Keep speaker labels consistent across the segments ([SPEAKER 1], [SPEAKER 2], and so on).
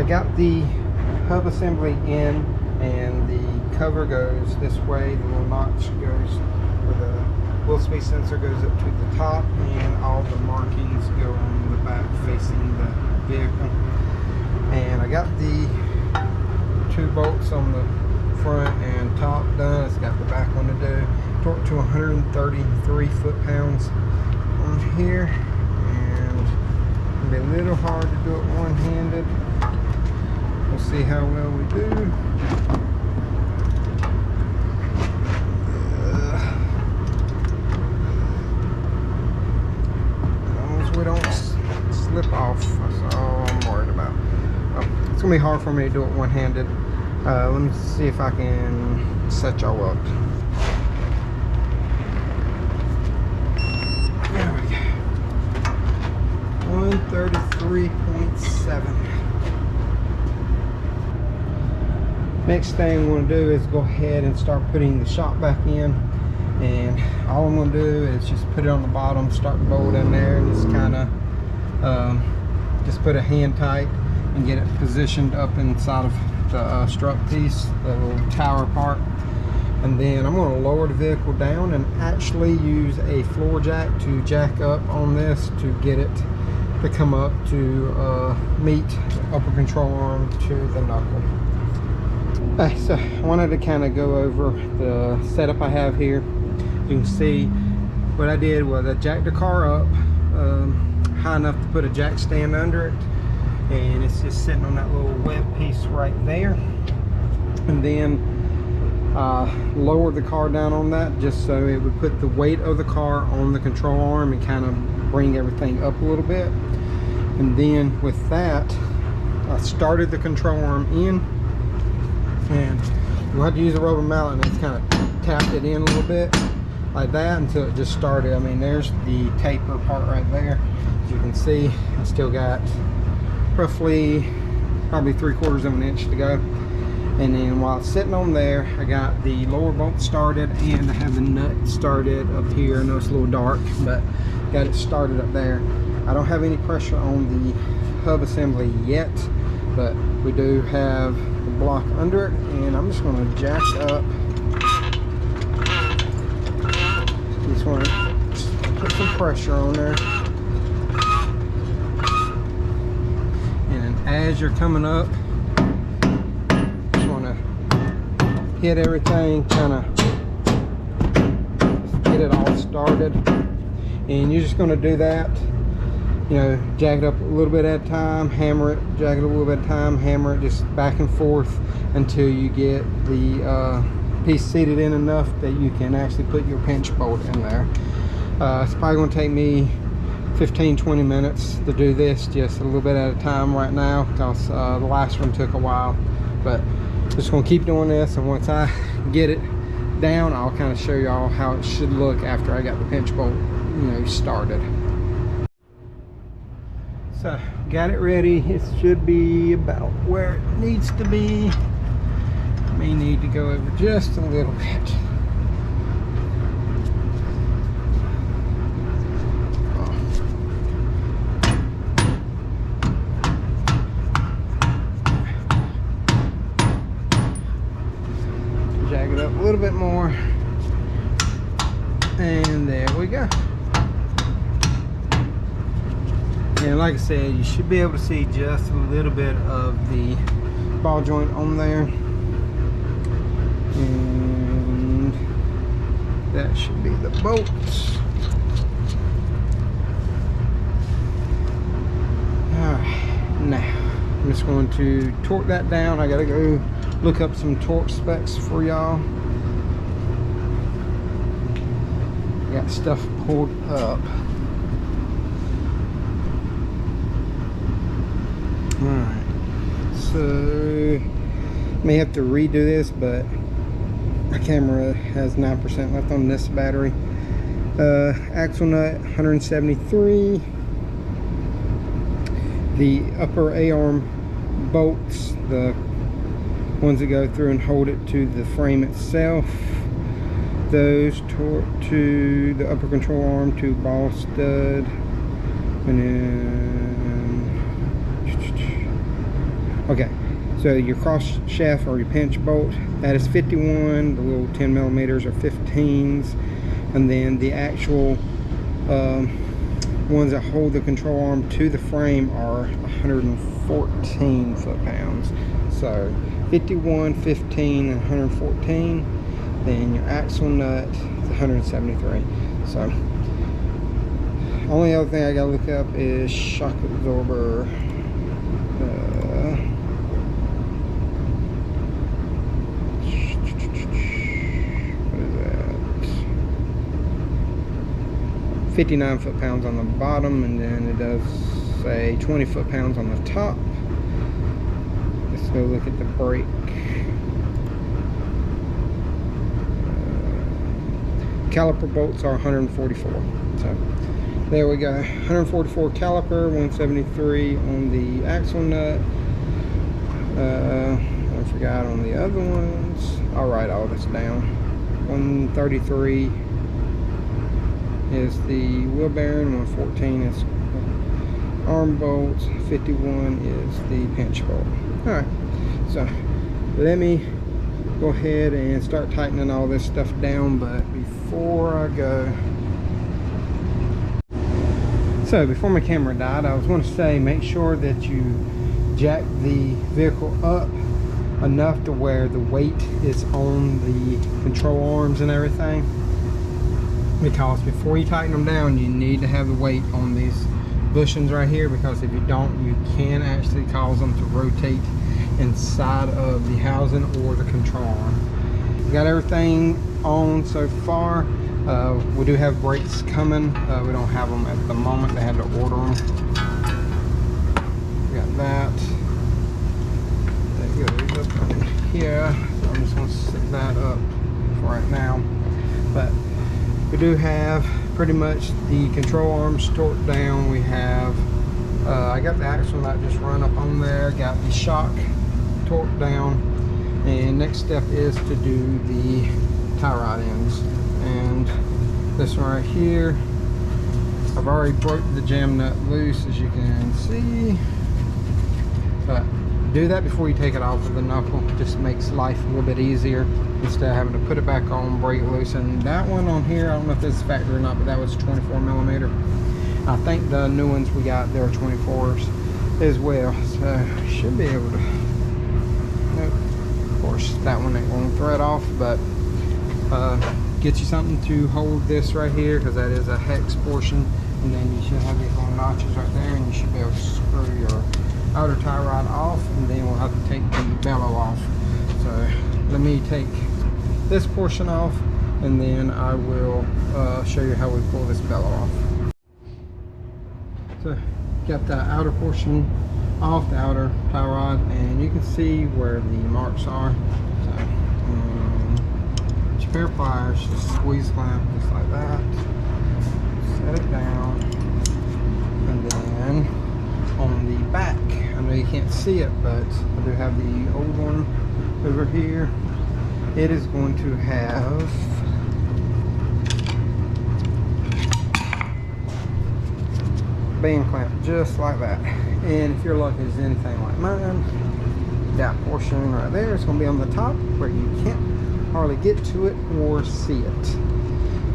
[SPEAKER 1] I got the hub assembly in, and the cover goes this way. The little notch goes, or the wheel space sensor goes up to the top, and all the markings go on the back facing the vehicle. And I got the 2 bolts on the front and top done. It's got the back one to do. Torque to 133 foot-pounds on here, and it'll be a little hard to do it one-handed. We'll see how well we do. As long as we don't slip off, that's all I'm worried about. It's gonna be hard for me to do it one-handed. Let me see if I can set y'all up. There we go. 133.7. Next thing I'm going to do is go ahead and start putting the shock back in, and all I'm going to do is just put it on the bottom, start the bolt in there, and just kind of just put a hand tight and get it positioned up inside of the strut piece, the little tower part. And then I'm going to lower the vehicle down and actually use a floor jack to jack up on this to get it to come up to meet the upper control arm to the knuckle. So I wanted to kind of go over the setup I have here. You can see what I did was I jacked the car up high enough to put a jack stand under it, and it's just sitting on that little web piece right there. And then lowered the car down on that just so it would put the weight of the car on the control arm and kind of bring everything up a little bit. And then with that, I started the control arm in, and you'll have to use a rubber mallet and just kind of tapped it in a little bit like that until it just started. I mean, there's the taper part right there. As you can see, I still got roughly probably 3/4 of an inch to go. And then while it's sitting on there, I got the lower bolt started, and I have the nut started up here. I know it's a little dark, but got it started up there. I don't have any pressure on the hub assembly yet, but we do have the block under it, and I'm just going to jack up. Just want to put some pressure on there. And as you're coming up, hit everything, kind of get it all started. And you're just going to do that, you know, jack it up a little bit at a time, hammer it, jack it a little bit at a time, hammer it, just back and forth until you get the piece seated in enough that you can actually put your pinch bolt in there. It's probably going to take me 15-20 minutes to do this, just a little bit at a time right now, because the last one took a while. But just gonna keep doing this, and once I get it down, I'll kind of show y'all how it should look after I got the pinch bolt, you know, started. So got it ready. It should be about where it needs to be. May need to go over just a little bit. Jack it up a little bit more, and there we go. And like I said, you should be able to see just a little bit of the ball joint on there, and that should be the bolts. Alright, now I'm just going to torque that down. I gotta go look up some torque specs for y'all. Got stuff pulled up. Alright, so may have to redo this, but my camera has 9% left on this battery. Axle nut 173. The upper A-arm bolts, the ones that go through and hold it to the frame itself, those torque to the upper control arm to ball stud. And then Okay, so your cross shaft or your pinch bolt, that is 51. The little 10 millimeters are 15s, and then the actual ones that hold the control arm to the frame are 114 foot-pounds. So 51, 15, and 114. Then your axle nut is 173. So only other thing I gotta look up is shock absorber. What is that? 59 foot-pounds on the bottom, and then it does say 20 foot-pounds on the top. Let's go look at the brake. Caliper bolts are 144. So there we go. 144 caliper, 173 on the axle nut. I forgot on the other ones. I'll write all this down. 133 is the wheel bearing, 114 is arm bolts, 51 is the pinch bolt. Alright, so let me go ahead and start tightening all this stuff down, but before I go, so before my camera died, I was going to say make sure that you jack the vehicle up enough to where the weight is on the control arms and everything, because before you tighten them down you need to have the weight on these bushings right here, because if you don't, you can actually cause them to rotate inside of the housing or the control arm. We got everything on so far. We do have brakes coming. We don't have them at the moment. They had to order them. We got that. That goes up in here. So I'm just going to set that up for right now. But we do have pretty much the control arms torqued down. We have, I got the axle nut just run up on there. Got the shock torqued down. And next step is to do the tie rod ends. And this one right here, I've already broke the jam nut loose, as you can see. But do that before you take it off with the knuckle. It just makes life a little bit easier instead of having to put it back on, break it loose. And that one on here, I don't know if this is factory or not, but that was 24 millimeter. I think the new ones we got, they're 24s as well. So should be able to, nope. Of course, that one ain't going to thread off, but get you something to hold this right here, because that is a hex portion, and then you should have these little notches right there, and you should be able to screw your outer tie rod off, and then we'll have to take the bellow off. So let me take this portion off, and then I will show you how we pull this bellow off. So got the outer portion off, the outer tie rod, and you can see where the marks are. So a pair of pliers, just squeeze clamp just like that, set it down, and then on the back, I know you can't see it, but I do have the old one over here. It is going to have band clamp just like that, and if your luck is anything like mine, that portion right there is going to be on the top where you can't hardly get to it or see it,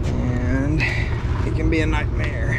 [SPEAKER 1] and it can be a nightmare.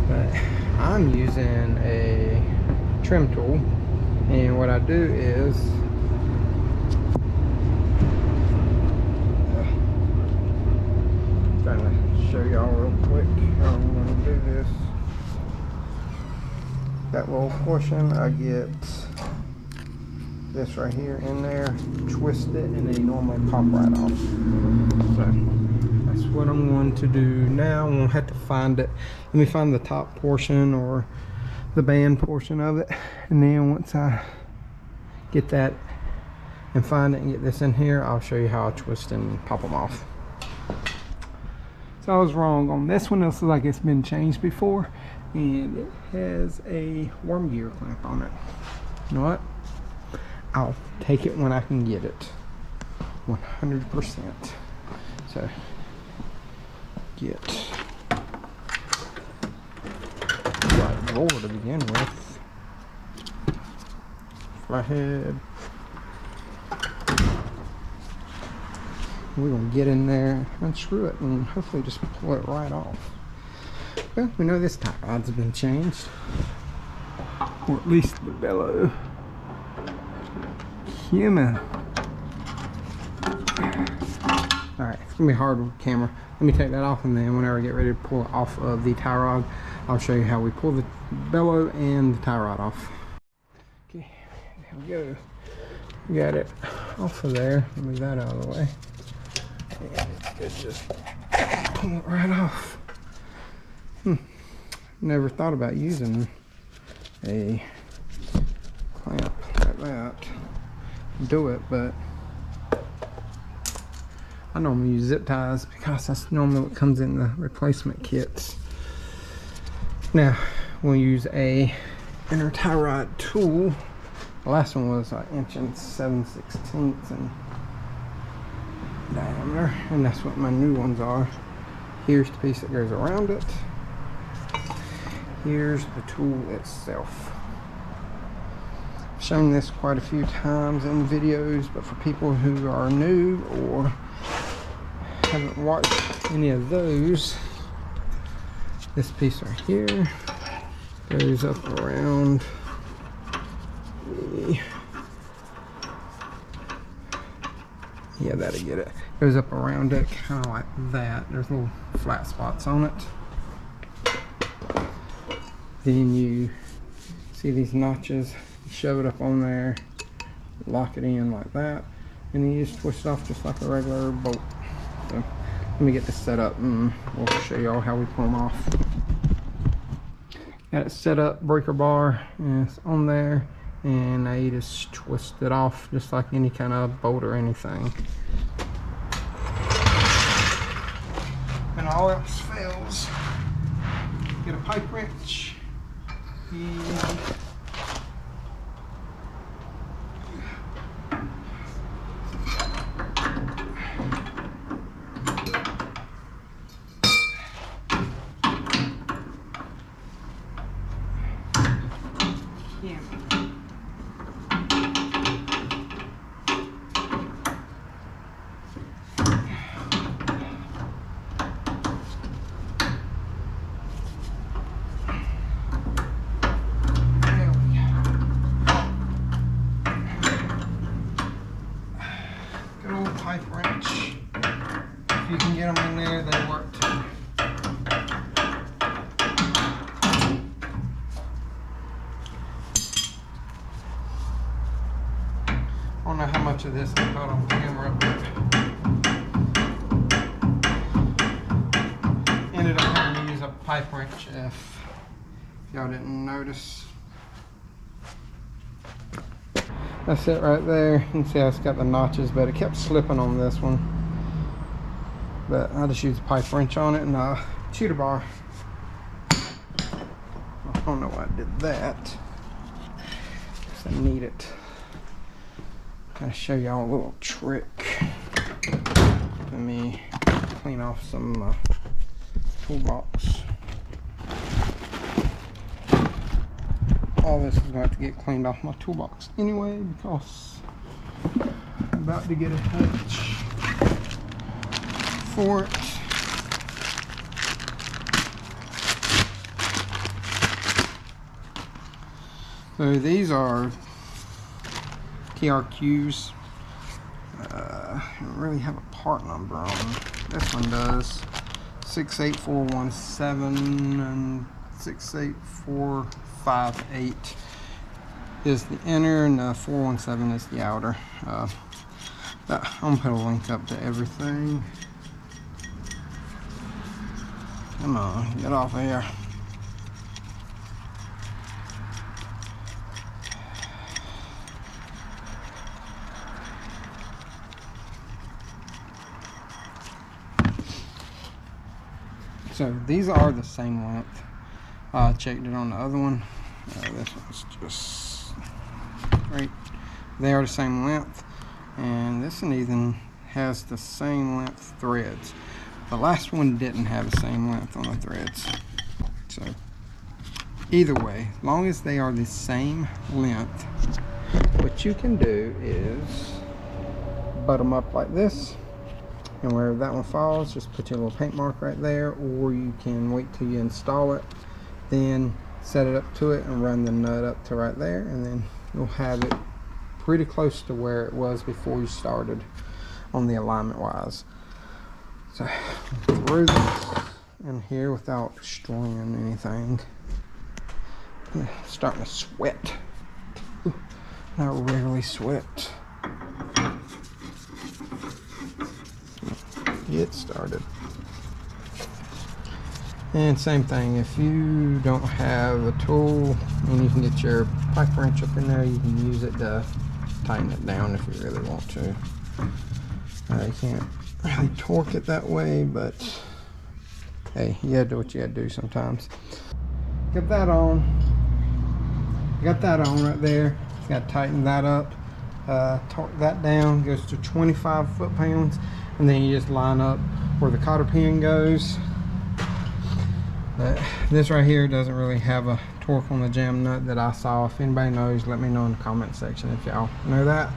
[SPEAKER 1] But I'm using a trim tool, and what I do is trying to show y'all real quick how I'm going to do this. That little portion, I get this right here in there, twist it, and they normally pop right off. So that's what I'm going to do now. I'm going to have to find it. Let me find the top portion or the band portion of it, and then once I get that and find it and get this in here, I'll show you how I twist and pop them off. So I was wrong on this one. It looks like it's been changed before, and it has a worm gear clamp on it. You know what? I'll take it when I can get it. 100%. So get roller to begin with. Flathead. We're going to get in there, unscrew it, and hopefully just pull it right off. Well, we know this tie rod's been changed. Or at least the bellow. Human. Alright, it's going to be hard with the camera. Let me take that off, and then whenever I get ready to pull it off of the tie rod, I'll show you how we pull the bellow and the tie rod off. Okay, there we go. Got it off of there. Move that out of the way. And it's just pull it right off. Never thought about using a clamp like that to do it, but I normally use zip ties because that's normally what comes in the replacement kits. Now we'll use a inner tie rod tool. The last one was an 1 7/16 in diameter, and that's what my new ones are. Here's the piece that goes around it. Here's the tool itself. I've shown this quite a few times in videos, but for people who are new or haven't watched any of those, this piece right here goes up around the, yeah, that'll get it. Goes up around it, kind of like that. There's little flat spots on it. Then you see these notches, you shove it up on there, lock it in like that, and then you just twist it off just like a regular bolt. So let me get this set up and we'll show y'all how we pull them off. Got it set up, breaker bar, and it's on there, and now you just twist it off just like any kind of bolt or anything. And all else fails, get a pipe wrench. Pipe wrench. If you can get them in there, they work too. I don't know how much of this I caught on camera, but ended up having to use a pipe wrench if y'all didn't notice. That's it right there. You can see how it's got the notches, but it kept slipping on this one. But I just used a pipe wrench on it and a cheater bar. I don't know why I did that. I need it. Gotta show y'all a little trick. Let me clean off some toolbox. All this is going to have to get cleaned off my toolbox anyway because I'm about to get a hitch for it. So these are TRQs. I don't really have a part number on them. This one does. 68417 and 68458 is the inner, and 417 is the outer. I'm gonna put a link up to everything. Come on, get off of here. So these are the same length. I checked it on the other one. This one's just right. They are the same length, and this one even has the same length threads. The last one didn't have the same length on the threads. So either way, as long as they are the same length, what you can do is butt them up like this, and wherever that one falls, just put your little paint mark right there, or you can wait till you install it, then set it up to it and run the nut up to right there, and then you'll have it pretty close to where it was before you started on the alignment wise. So through this in here without destroying anything. Starting to sweat. I rarely sweat. Get started. And same thing, if you don't have a tool and you can get your pipe wrench up in there, you can use it to tighten it down if you really want to. You can't really torque it that way, but hey, you gotta do what you gotta do sometimes. Get that on. Got that on right there. Got to tighten that up. Torque that down, goes to 25 foot-pounds, and then you just line up where the cotter pin goes. This right here doesn't really have a torque on the jam nut that I saw. If anybody knows, let me know in the comment section if y'all know that.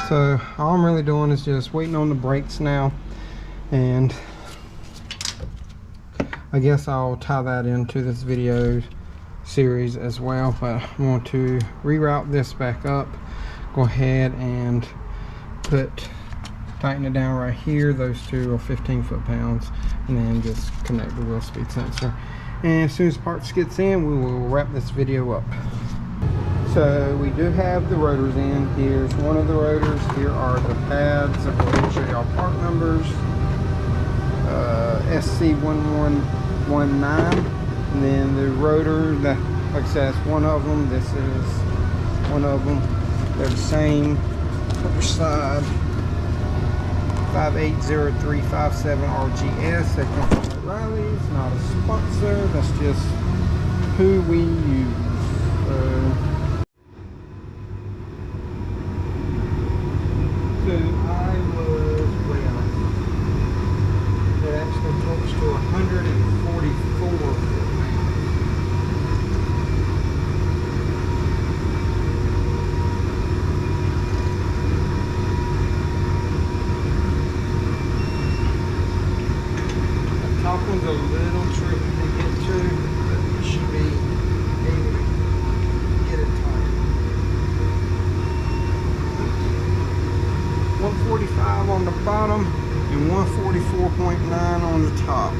[SPEAKER 1] So all I'm really doing is just waiting on the brakes now, and I guess I'll tie that into this video series as well. But I'm going to reroute this back up, go ahead and tighten it down right here. Those two are 15 foot-pounds, and then just connect the wheel speed sensor. And as soon as parts gets in, we will wrap this video up. So we do have the rotors in. Here's one of the rotors. Here are the pads. I'm going to show y'all part numbers. SC1119. And then the rotor, like I said, that's one of them. This is one of them. They're the same. Other side. 580357 RGS. They come from O'Reilly's. Not a sponsor. That's just who we use. So I was way off. It actually talks to 144. Top one's a little tricky to get to, but you should be able to get it tight. 145 on the bottom and 144.9 on the top.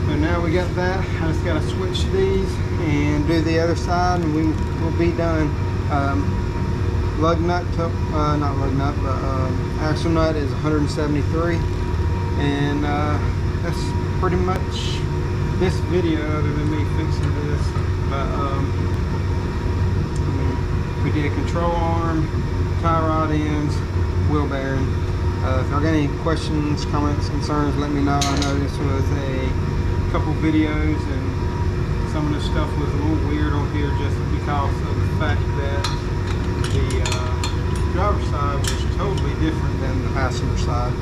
[SPEAKER 1] So now we got that. I just got to switch these and do the other side, and we will be done. Lug nut, not lug nut, but axle nut is 173, and that's pretty much this video other than me fixing this. But we did control arm, tie rod ends, wheel bearing. If y'all got any questions, comments, concerns, let me know. I know this was a couple videos and some of this stuff was a little weird on here just because of the fact that the driver's side was totally different than the passenger side.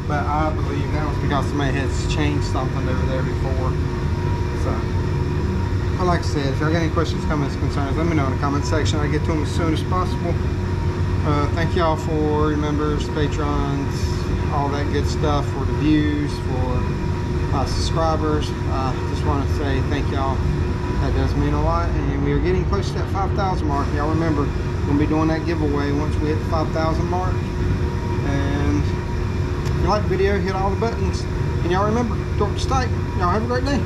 [SPEAKER 1] But I believe that was because somebody has changed something over there before. So, but like I said, if y'all got any questions, comments, concerns, let me know in the comment section. I'll get to them as soon as possible. Thank y'all for your members, patrons, all that good stuff, for the views, for subscribers. Just want to say thank y'all. That does mean a lot, and we are getting close to that 5,000 mark. Y'all remember, we're going to be doing that giveaway once we hit the 5,000 mark. And if you like the video, hit all the buttons. And y'all remember, torque is tight. Y'all have a great day.